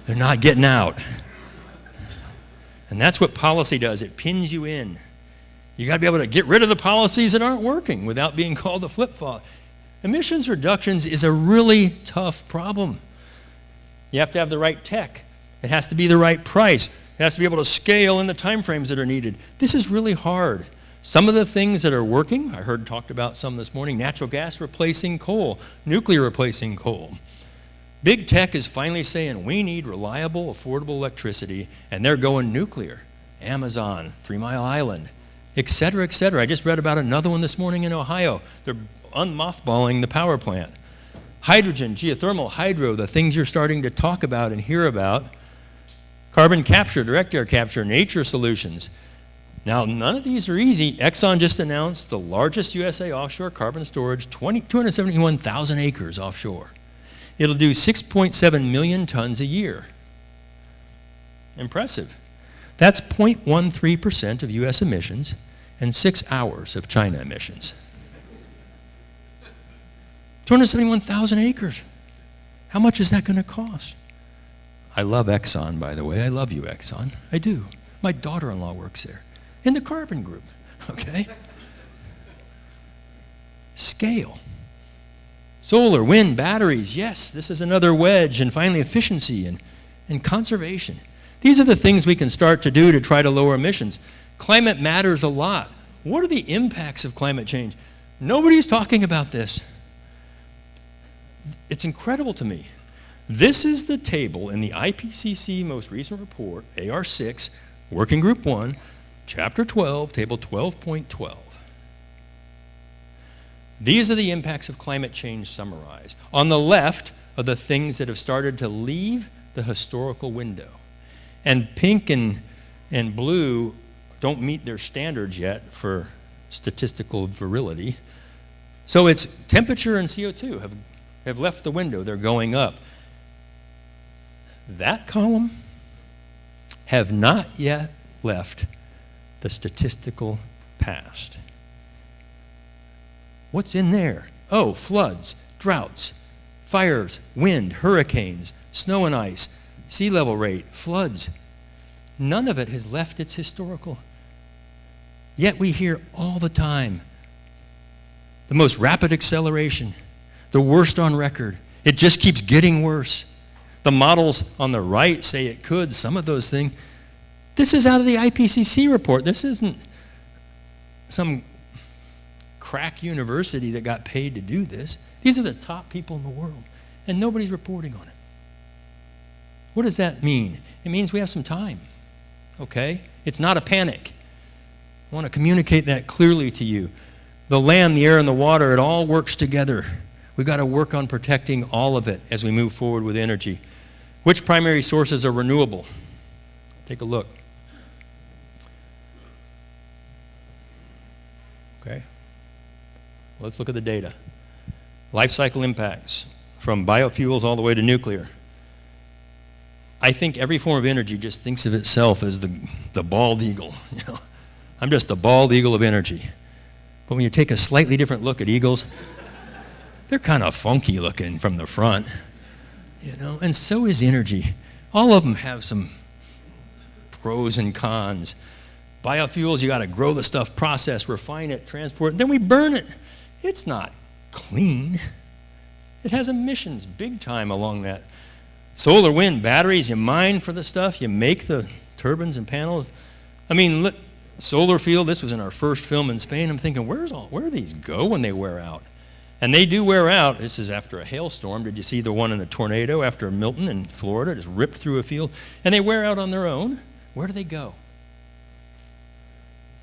They're not getting out. And that's what policy does. It pins you in. You got to be able to get rid of the policies that aren't working without being called a flip-flop. Emissions reductions is a really tough problem. You have to have the right tech. It has to be the right price. It has to be able to scale in the time frames that are needed. This is really hard. Some of the things that are working, I heard talked about some this morning, natural gas replacing coal, nuclear replacing coal. Big tech is finally saying we need reliable, affordable electricity, and they're going nuclear. Amazon, 3 Mile Island, et cetera, et cetera. I just read about another one this morning in Ohio. They're unmothballing the power plant. Hydrogen, geothermal, hydro, the things you're starting to talk about and hear about. Carbon capture, direct air capture, nature solutions. Now, none of these are easy. Exxon just announced the largest USA offshore carbon storage, 271,000 acres offshore. It'll do 6.7 million tons a year. Impressive. That's 0.13% of US emissions and 6 hours of China emissions. 271,000 acres. How much is that going to cost? I love Exxon, by the way. I love you, Exxon. I do. My daughter-in-law works there in the carbon group, okay? Scale. Solar, wind, batteries, yes, this is another wedge. And finally, efficiency and conservation. These are the things we can start to do to try to lower emissions. Climate matters a lot. What are the impacts of climate change? Nobody's talking about this. It's incredible to me. This is the table in the IPCC most recent report, AR6, Working Group 1, Chapter 12, Table 12.12. These are the impacts of climate change summarized. On the left are the things that have started to leave the historical window. And pink and blue don't meet their standards yet for statistical virility. So it's temperature and CO2 have left the window. They're going up. That column have not yet left the statistical past. What's in there? Oh, floods, droughts, fires, wind, hurricanes, snow and ice, sea level rate, floods. None of it has left its historical. Yet we hear all the time the most rapid acceleration, the worst on record. It just keeps getting worse. The models on the right say it could, some of those things. This is out of the IPCC report. This isn't some crack university that got paid to do this. These are the top people in the world, and nobody's reporting on it. What does that mean? It means we have some time, okay? It's not a panic. I want to communicate that clearly to you. The land, the air, and the water, it all works together. We've got to work on protecting all of it as we move forward with energy. Which primary sources are renewable? Take a look. Okay. Let's look at the data. Life cycle impacts from biofuels all the way to nuclear. I think every form of energy just thinks of itself as the bald eagle. You know, I'm just the bald eagle of energy. But when you take a slightly different look at eagles, they're kind of funky looking from the front, you know, and so is energy. All of them have some pros and cons. Biofuels, you got to grow the stuff, process, refine it, transport it, then we burn it. It's not clean. It has emissions big time along that. Solar, wind, batteries, you mine for the stuff, you make the turbines and panels. I mean, look, solar field, this was in our first film in Spain. I'm thinking, where do these go when they wear out? And they do wear out. This is after a hailstorm. Did you see the one in the tornado after Milton in Florida? Just ripped through a field. And they wear out on their own. Where do they go?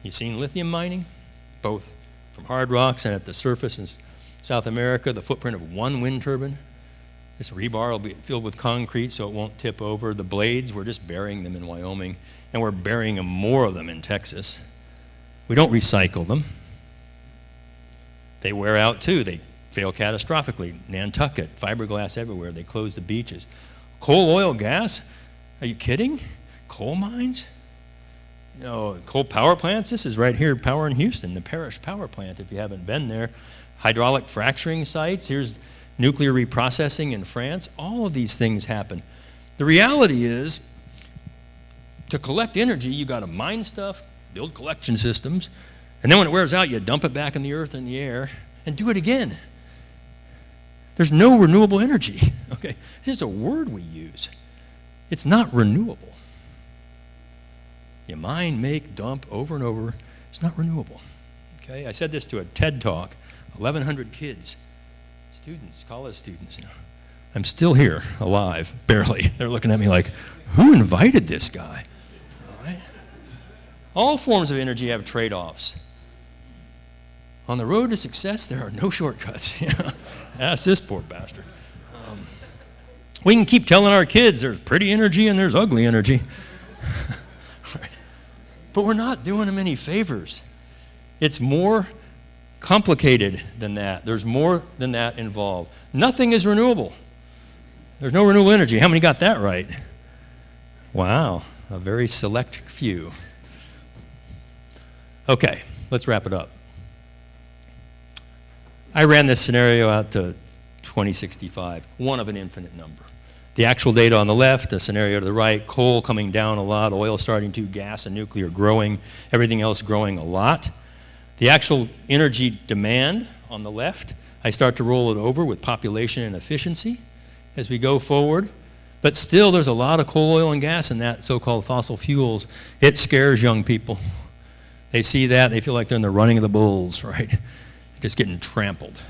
You seen lithium mining? Both from hard rocks and at the surface in South America, the footprint of one wind turbine. This rebar will be filled with concrete so it won't tip over. The blades, we're just burying them in Wyoming, and we're burying more of them in Texas. We don't recycle them. They wear out too. They fail catastrophically. Nantucket, fiberglass everywhere. They close the beaches. Coal, oil, gas? Are you kidding? Coal mines? You know, coal power plants? This is right here, power in Houston, the Parrish Power Plant, if you haven't been there. Hydraulic fracturing sites. Here's nuclear reprocessing in France. All of these things happen. The reality is, to collect energy, you got to mine stuff, build collection systems, and then when it wears out, you dump it back in the earth and the air and do it again. There's no renewable energy, okay? It's just a word we use. It's not renewable. You mine, make, dump over and over. It's not renewable, okay? I said this to a TED Talk, 1,100 kids, students, college students. I'm still here, alive, barely. They're looking at me like, who invited this guy? All right? All forms of energy have trade-offs. On the road to success, there are no shortcuts. Ask this poor bastard. We can keep telling our kids there's pretty energy and there's ugly energy. Right. But we're not doing them any favors. It's more complicated than that. There's more than that involved. Nothing is renewable. There's no renewable energy. How many got that right? Wow, a very select few. Okay, let's wrap it up. I ran this scenario out to 2065, one of an infinite number. The actual data on the left, the scenario to the right, coal coming down a lot, oil starting to, gas and nuclear growing, everything else growing a lot. The actual energy demand on the left, I start to roll it over with population and efficiency as we go forward. But still, there's a lot of coal, oil, and gas in that so-called fossil fuels. It scares young people. They see that, they feel like they're in the running of the bulls, right? Just getting trampled.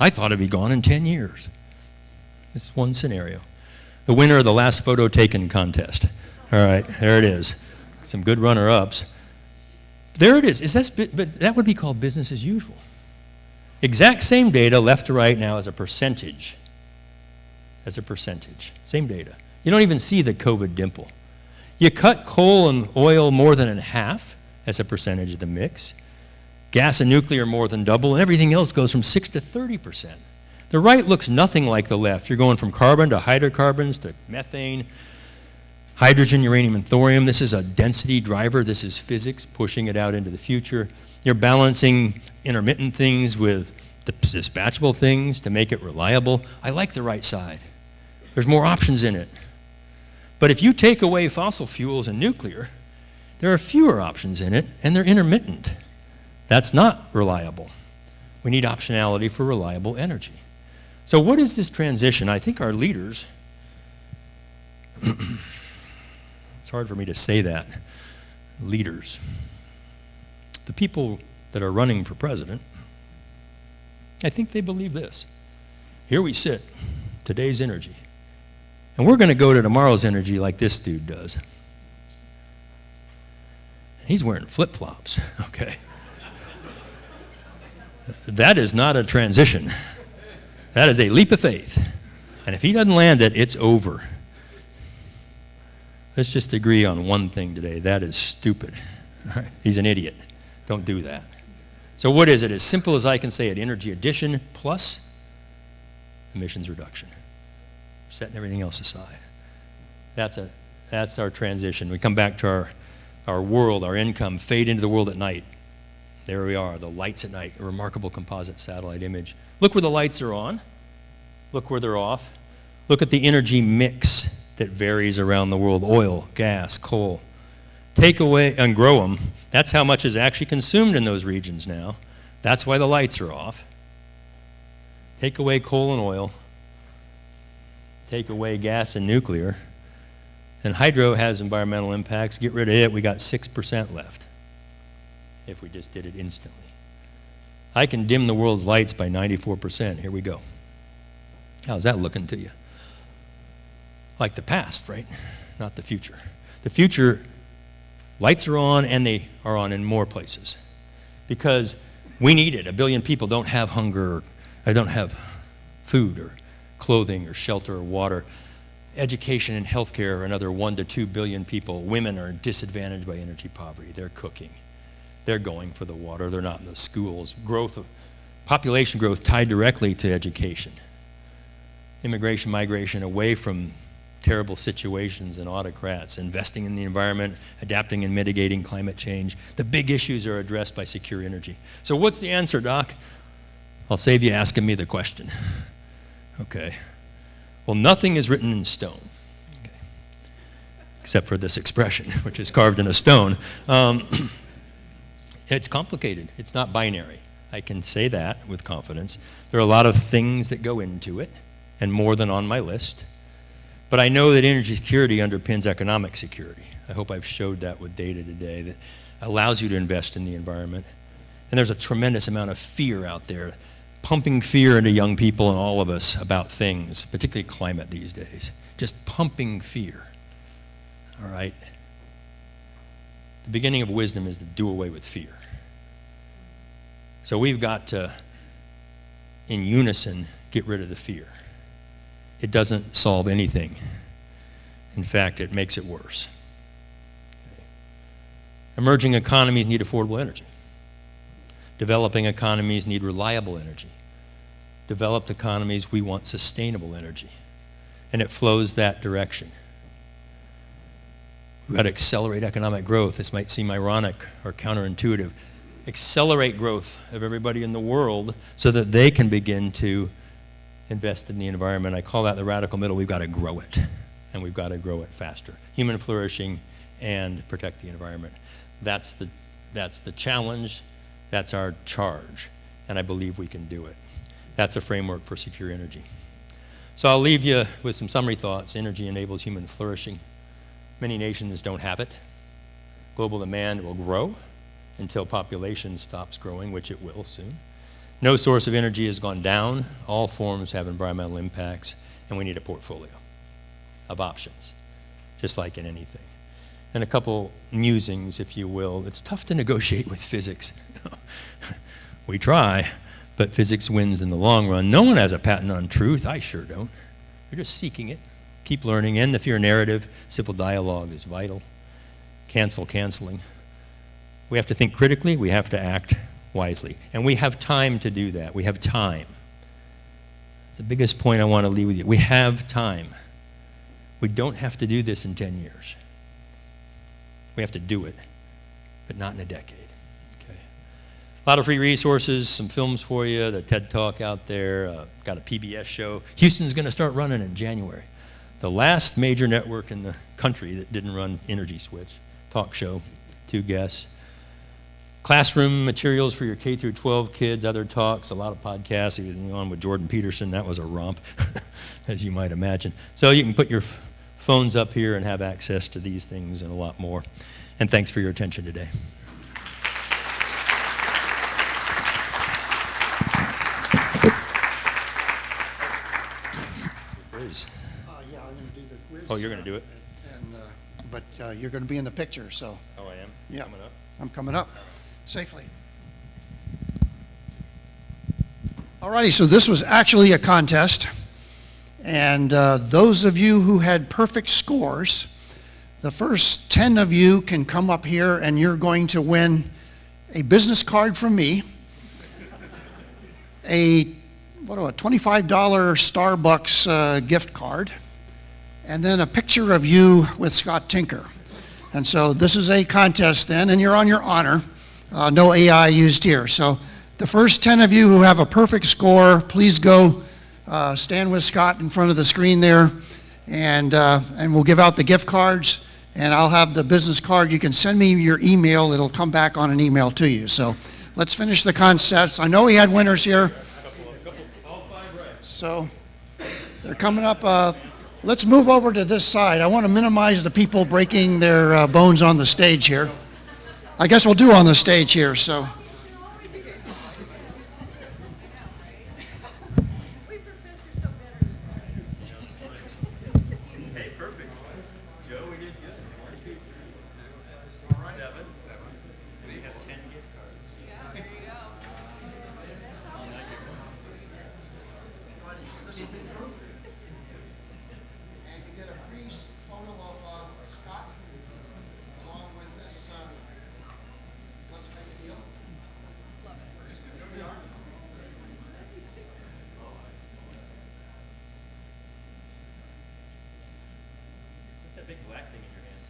I thought it'd be gone in 10 years. This is one scenario. The winner of the last photo taken contest. All right, there it is. Some good runner-ups. There it is. But that would be called business as usual. Exact same data left to right now as a percentage. As a percentage. Same data. You don't even see the COVID dimple. You cut coal and oil more than in half as a percentage of the mix. Gas and nuclear more than double, and everything else goes from 6 to 30%. The right looks nothing like the left. You're going from carbon to hydrocarbons to methane, hydrogen, uranium, and thorium. This is a density driver. This is physics pushing it out into the future. You're balancing intermittent things with dispatchable things to make it reliable. I like the right side. There's more options in it. But if you take away fossil fuels and nuclear, there are fewer options in it, and they're intermittent. That's not reliable. We need optionality for reliable energy. So what is this transition? I think our leaders, it's hard for me to say that, leaders, the people that are running for president, I think they believe this. Here we sit, today's energy, and we're going to go to tomorrow's energy like this dude does. He's wearing flip-flops, okay? That is not a transition. That is a leap of faith. And if he doesn't land it, it's over. Let's just agree on one thing today. That is stupid. All right? He's an idiot. Don't do that. So what is it? As simple as I can say it, energy addition plus emissions reduction. Setting everything else aside. That's our transition. We come back to our world, our income, fade into the world at night. There we are, the lights at night, a remarkable composite satellite image. Look where the lights are on. Look where they're off. Look at the energy mix that varies around the world, oil, gas, coal. Take away and grow them. That's how much is actually consumed in those regions now. That's why the lights are off. Take away coal and oil. Take away gas and nuclear. And hydro has environmental impacts. Get rid of it, we got 6% left. If we just did it instantly. I can dim the world's lights by 94%. Here we go. How's that looking to you? Like the past, right? Not the future. The future, lights are on, and they are on in more places. Because we need it. 1 billion people don't have hunger, or don't have food, or clothing, or shelter, or water. Education and healthcare are another 1 to 2 billion people. Women are disadvantaged by energy poverty. They're cooking. They're going for the water. They're not in the schools. Population growth tied directly to education. Immigration, migration away from terrible situations and autocrats, investing in the environment, adapting and mitigating climate change. The big issues are addressed by secure energy. So what's the answer, Doc? I'll save you asking me the question. Okay. Well, nothing is written in stone, okay, except for this expression, which is carved in a stone. It's complicated. It's not binary. I can say that with confidence. There are a lot of things that go into it, and more than on my list. But I know that energy security underpins economic security. I hope I've showed that with data today that allows you to invest in the environment. And there's a tremendous amount of fear out there, pumping fear into young people and all of us about things, particularly climate these days. Just pumping fear, all right? The beginning of wisdom is to do away with fear. So we've got to, in unison, get rid of the fear. It doesn't solve anything. In fact, it makes it worse. Emerging economies need affordable energy. Developing economies need reliable energy. Developed economies, we want sustainable energy. And it flows that direction. We've got to accelerate economic growth. This might seem ironic or counterintuitive. Accelerate growth of everybody in the world so that they can begin to invest in the environment. I call that the radical middle. We've got to grow it, and we've got to grow it faster. Human flourishing and protect the environment. That's the challenge. That's our charge, and I believe we can do it. That's a framework for secure energy. So I'll leave you with some summary thoughts. Energy enables human flourishing. Many nations don't have it. Global demand will grow until population stops growing, which it will soon. No source of energy has gone down. All forms have environmental impacts, and we need a portfolio of options, just like in anything. And a couple musings, if you will. It's tough to negotiate with physics. We try, but physics wins in the long run. No one has a patent on truth. I sure don't. You're just seeking it. Keep learning. End the fear narrative. Civil dialogue is vital. Canceling. We have to think critically. We have to act wisely. And we have time to do that. We have time. That's the biggest point I want to leave with you. We have time. We don't have to do this in 10 years. We have to do it, but not in a decade. Okay. A lot of free resources, some films for you, the TED Talk out there, got a PBS show. Houston's going to start running in January. The last major network in the country that didn't run Energy Switch, talk show, 2 guests. Classroom materials for your K through 12 kids, other talks, a lot of podcasts. He was on with Jordan Peterson. That was a romp, as you might imagine. So you can put your phones up here and have access to these things and a lot more. And thanks for your attention today. Quiz. Yeah, I'm going to do the quiz. Oh, you're going to do it? But you're going to be in the picture, so. Oh, I am? Yeah. Coming up? I'm coming up safely. All righty, so this was actually a contest. And those of you who had perfect scores, the first 10 of you can come up here and you're going to win a business card from me, a $25 Starbucks gift card, and then a picture of you with Scott Tinker. And so this is a contest then, and you're on your honor. No AI used here. So the first 10 of you who have a perfect score, please go stand with Scott in front of the screen there, and we'll give out the gift cards, and I'll have the business card. You can send me your email. It'll come back on an email to you. So let's finish the contests. I know we had winners here. So they're coming up. Let's move over to this side. I want to minimize the people breaking their bones on the stage here. I guess we'll do on the stage here, so. Big black thing in your hands.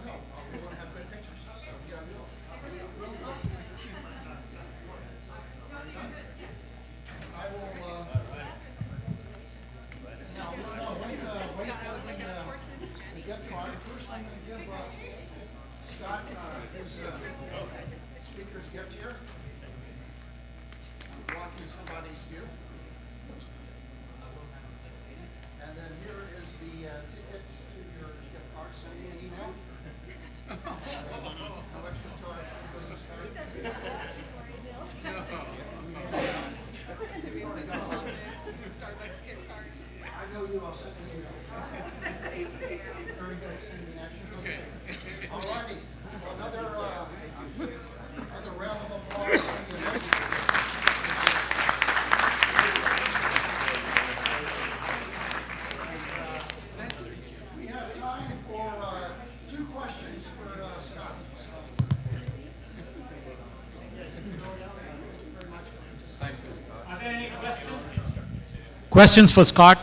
No, we want to have good pictures. So, yeah, I will, now gift card. First, I'm going to give Scott his speaker's gift here. I'm blocking somebody's view. And then here is the ticket to your gift card. Send me an email. No extra charge for the business card. I know you all sent me an email. Very good. Send me an action. Okay. All righty. Another round of applause. We have time for 2 questions for Scott. Are there any questions? Questions for Scott?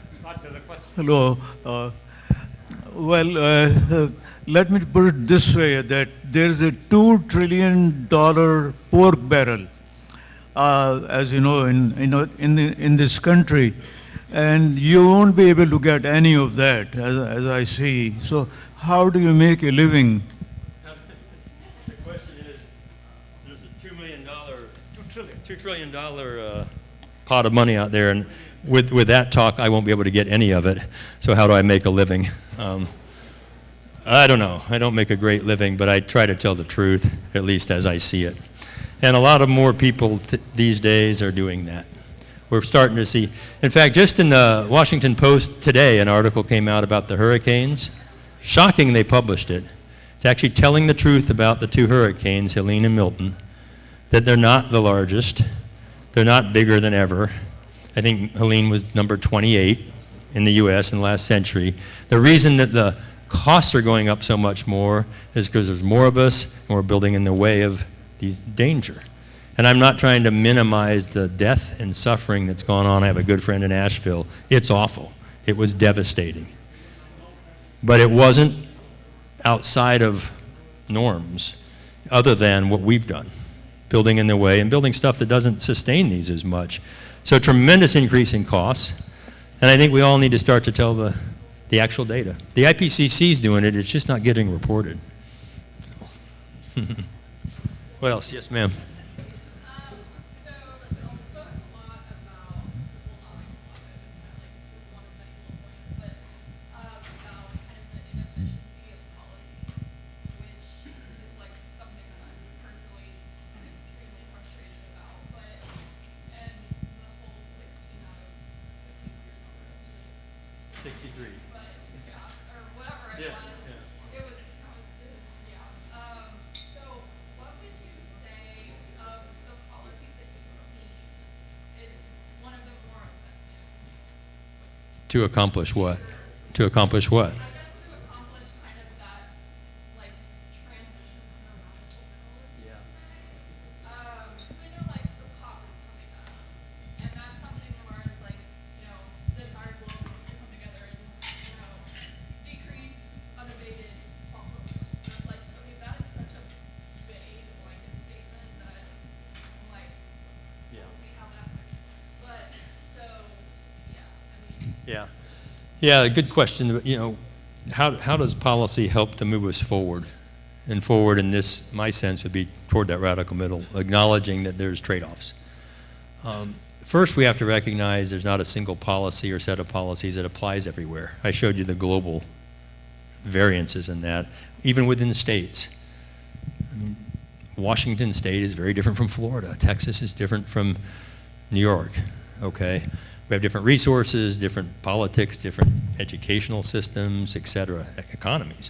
Scott, there's a question. Hello. Let me put it this way, that there is a $2 trillion pork barrel, as you know, in this country, and you won't be able to get any of that, as I see. So how do you make a living? The question is, there's a $2 trillion pot of money out there, and with that talk, I won't be able to get any of it. So how do I make a living? I don't know. I don't make a great living, but I try to tell the truth, at least as I see it. And a lot of more people these days are doing that. We're starting to see, in fact, just in the Washington Post today, an article came out about the hurricanes. Shocking they published it. It's actually telling the truth about the 2 hurricanes, Helene and Milton, that they're not the largest. They're not bigger than ever. I think Helene was number 28 in the U.S. in the last century. The reason that the costs are going up so much more is because there's more of us and we're building in the way of these danger. And I'm not trying to minimize the death and suffering that's gone on. I have a good friend in Asheville. It's awful. It was devastating. But it wasn't outside of norms other than what we've done, building in the way and building stuff that doesn't sustain these as much. So tremendous increase in costs. And I think we all need to start to tell the actual data. The IPCC is doing it. It's just not getting reported. What else? Yes, ma'am. To accomplish what? To accomplish what? I guess to accomplish kind of that, like, transition to a radical policy. Yeah. I know, like, so COP is coming up, and that's something where it's like, the entire globe wants to come together and, decrease unabated fossil fuels. And it's like, okay, that is such a vague blanket statement that, I'm like, we'll see how that works. But, so, yeah, I mean. Yeah. Yeah, good question. How does policy help to move us forward? And forward in this, my sense, would be toward that radical middle, acknowledging that there's trade-offs. First, we have to recognize there's not a single policy or set of policies that applies everywhere. I showed you the global variances in that, even within the states. Washington State is very different from Florida. Texas is different from New York, okay? We have different resources, different politics, different educational systems, et cetera, economies.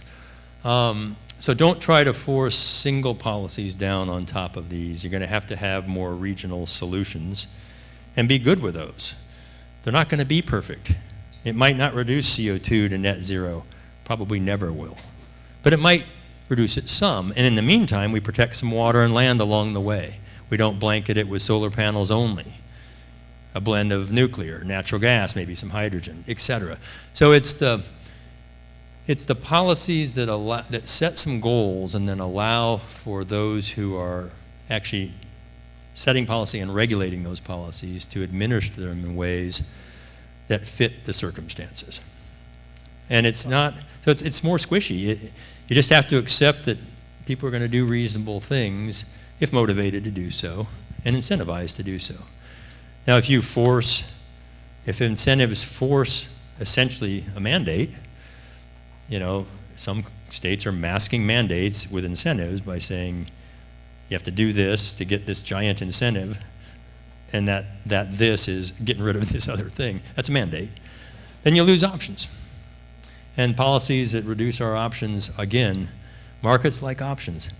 So don't try to force single policies down on top of these. You're going to have more regional solutions and be good with those. They're not going to be perfect. It might not reduce CO2 to net zero, probably never will. But it might reduce it some. And in the meantime, we protect some water and land along the way. We don't blanket it with solar panels only. A blend of nuclear, natural gas, maybe some hydrogen, et cetera. So it's the policies that set some goals and then allow for those who are actually setting policy and regulating those policies to administer them in ways that fit the circumstances. And it's not, so it's more squishy. You just have to accept that people are going to do reasonable things if motivated to do so and incentivized to do so. Now, if incentives force essentially a mandate, some states are masking mandates with incentives by saying you have to do this to get this giant incentive, and that this is getting rid of this other thing. That's a mandate. Then you lose options. And policies that reduce our options, again, markets like options.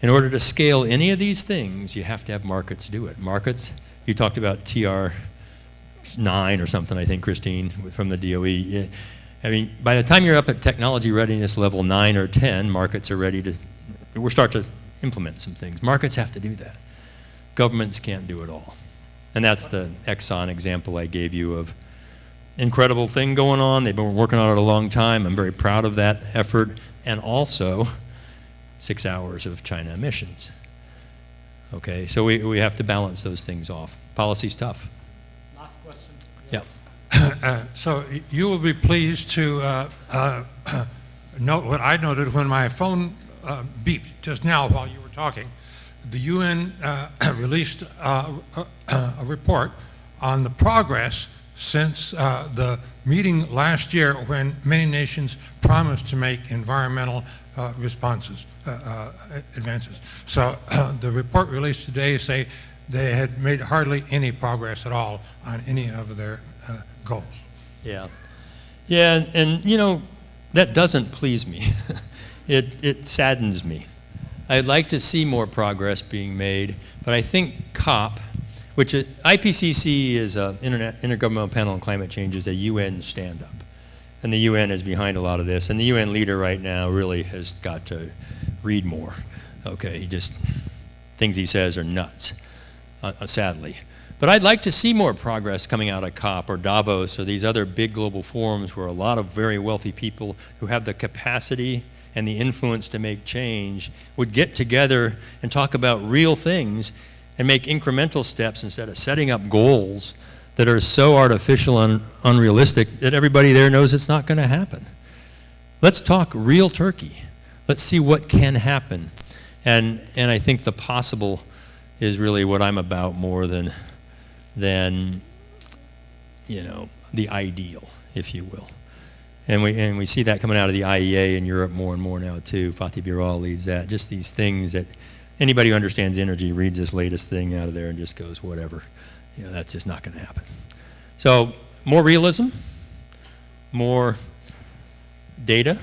In order to scale any of these things, you have to have markets do it. Markets, you talked about TR 9 or something, I think, Christine, from the DOE. I mean, by the time you're up at technology readiness level 9 or 10, markets are ready to, we'll start to implement some things. Markets have to do that. Governments can't do it all. And that's the Exxon example I gave you of incredible thing going on. They've been working on it a long time. I'm very proud of that effort. And also 6 hours of China emissions. Okay, so we have to balance those things off. Policy's tough. Last question. Yeah. So you will be pleased to note what I noted when my phone beeped just now while you were talking. The UN released a report on the progress since the meeting last year when many nations promised to make environmental advances. So the report released today say they had made hardly any progress at all on any of their goals. Yeah. Yeah, and that doesn't please me. It saddens me. I'd like to see more progress being made, but I think COP, which IPCC is an Intergovernmental Panel on Climate Change, is a UN stand-up. And the UN is behind a lot of this. And the UN leader right now really has got to read more. Okay, things he says are nuts, sadly. But I'd like to see more progress coming out of COP or Davos or these other big global forums where a lot of very wealthy people who have the capacity and the influence to make change would get together and talk about real things and make incremental steps instead of setting up goals that are so artificial and unrealistic that everybody there knows it's not going to happen. Let's talk real turkey. Let's see what can happen. And I think the possible is really what I'm about more than the ideal, if you will. And we see that coming out of the IEA in Europe more and more now too. Fatih Birol leads that. Just these things that anybody who understands energy reads this latest thing out of there and just goes, whatever. That's just not going to happen. So more realism, more data,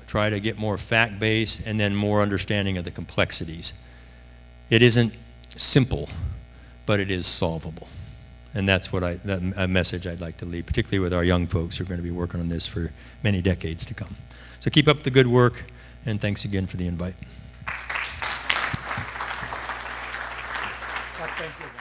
try to get more fact-based, and then more understanding of the complexities. It isn't simple, but it is solvable. And that's a message I'd like to leave, particularly with our young folks who are going to be working on this for many decades to come. So keep up the good work, and thanks again for the invite. Thank you.